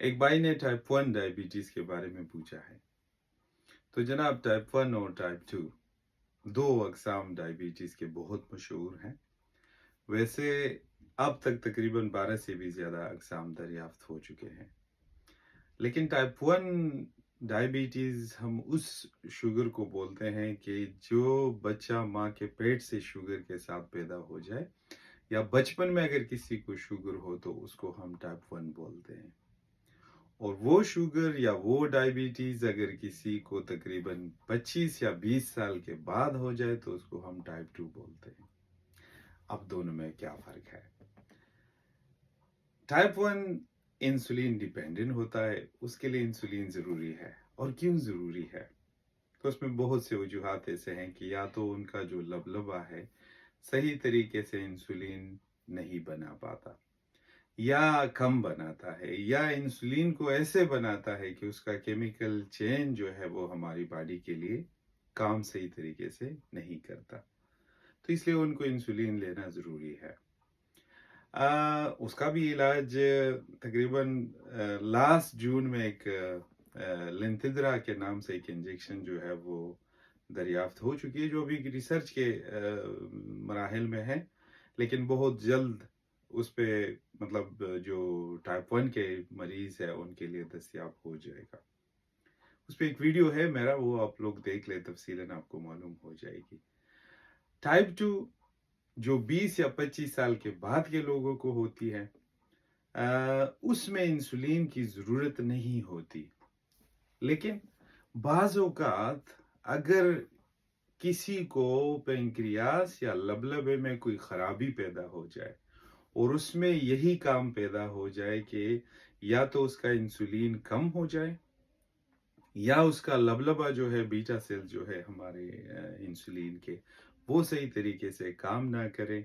ایک بھائی نے ٹائپ 1 ڈائبٹیز کے بارے میں پوچھا ہے۔ تو جناب ٹائپ 1 اور ٹائپ 2 دو اقسام ڈائبٹیز کے بہت مشہور ہیں۔ ویسے اب تک تقریباً 12 سے بھی زیادہ اقسام دریافت ہو چکے ہیں، لیکن ٹائپ 1 ڈائبٹیز ہم اس شوگر کو بولتے ہیں کہ جو بچہ ماں کے پیٹ سے شوگر کے ساتھ پیدا ہو جائے یا بچپن میں اگر کسی کو شوگر ہو تو اس کو ہم ٹائپ 1 بولتے ہیں، اور وہ شوگر یا وہ ڈائبٹیز اگر کسی کو تقریباً 25 یا 20 سال کے بعد ہو جائے تو اس کو ہم ٹائپ 2 بولتے ہیں۔ اب دونوں میں کیا فرق ہے؟ ٹائپ 1 انسولین ڈیپینڈنٹ ہوتا ہے، اس کے لیے انسولین ضروری ہے۔ اور کیوں ضروری ہے؟ تو اس میں بہت سے وجوہات ایسے ہیں کہ یا تو ان کا جو لبلبا ہے صحیح طریقے سے انسولین نہیں بنا پاتا، یا کم بناتا ہے، یا انسولین کو ایسے بناتا ہے کہ اس کا کیمیکل چین جو ہے وہ ہماری باڈی کے لیے کام صحیح طریقے سے نہیں کرتا، تو اس لیے ان کو انسولین لینا ضروری ہے۔ اس کا بھی علاج تقریباً لاسٹ جون میں ایک لینتھیدرا کے نام سے ایک انجیکشن جو ہے وہ دریافت ہو چکی ہے، جو ابھی ریسرچ کے مراحل میں ہے، لیکن بہت جلد اس پہ مطلب جو ٹائپ 1 کے مریض ہے ان کے لیے دستیاب ہو جائے گا۔ اس پہ ایک ویڈیو ہے میرا، وہ آپ لوگ دیکھ لیں، تفصیلاً آپ کو معلوم ہو جائے گی۔ ٹائپ 2 جو 20 یا 25 سال کے بعد کے لوگوں کو ہوتی ہے، اس میں انسولین کی ضرورت نہیں ہوتی، لیکن بعض اوقات اگر کسی کو پینکریاس یا لبلبے میں کوئی خرابی پیدا ہو جائے اور اس میں یہی کام پیدا ہو جائے کہ یا تو اس کا انسولین کم ہو جائے، یا اس کا لبلبا جو ہے بیٹا سیل جو ہے ہمارے انسولین کے وہ صحیح طریقے سے کام نہ کرے،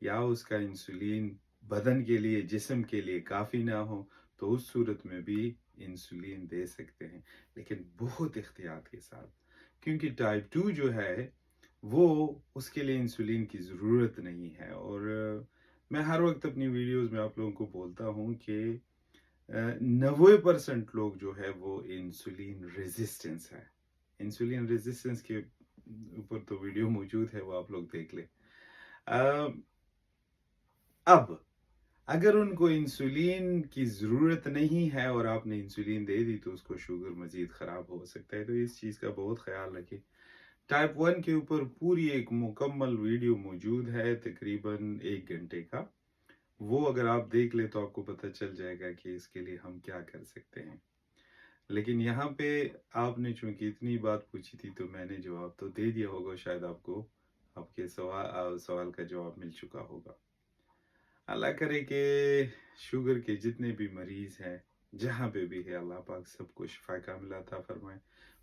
یا اس کا انسولین بدن کے لیے جسم کے لیے کافی نہ ہو، تو اس صورت میں بھی انسولین دے سکتے ہیں، لیکن بہت احتیاط کے ساتھ، کیونکہ ٹائپ 2 جو ہے وہ اس کے لیے انسولین کی ضرورت نہیں ہے۔ اور میں ہر وقت اپنی ویڈیوز میں آپ لوگوں کو بولتا ہوں کہ 90% لوگ جو ہے وہ انسولین ریزسٹنس ہے۔ انسولین ریزسٹنس کے اوپر تو ویڈیو موجود ہے، وہ آپ لوگ دیکھ لیں۔ اب اگر ان کو انسولین کی ضرورت نہیں ہے اور آپ نے انسولین دے دی تو اس کو شوگر مزید خراب ہو سکتا ہے، تو اس چیز کا بہت خیال رکھیں۔ ٹائپ 1 کے اوپر پوری ایک مکمل ویڈیو موجود ہے، تقریباً 1 گھنٹے کا، وہ اگر آپ دیکھ لیں تو آپ کو پتہ چل جائے گا کہ اس کے لیے ہم کیا کر سکتے ہیں۔ لیکن یہاں پہ آپ نے چونکہ اتنی بات پوچھی تھی تو میں نے جواب تو دے دیا ہوگا، شاید آپ کو آپ کے سوال کا جواب مل چکا ہوگا۔ اللہ کرے کہ شوگر کے جتنے بھی مریض ہیں جہاں پہ بھی ہے، اللہ پاک سب کو شفا کاملہ عطا فرمائے۔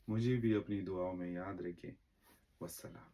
مجھے بھی اپنی دعاؤں میں یاد رکھیں۔ والسلام۔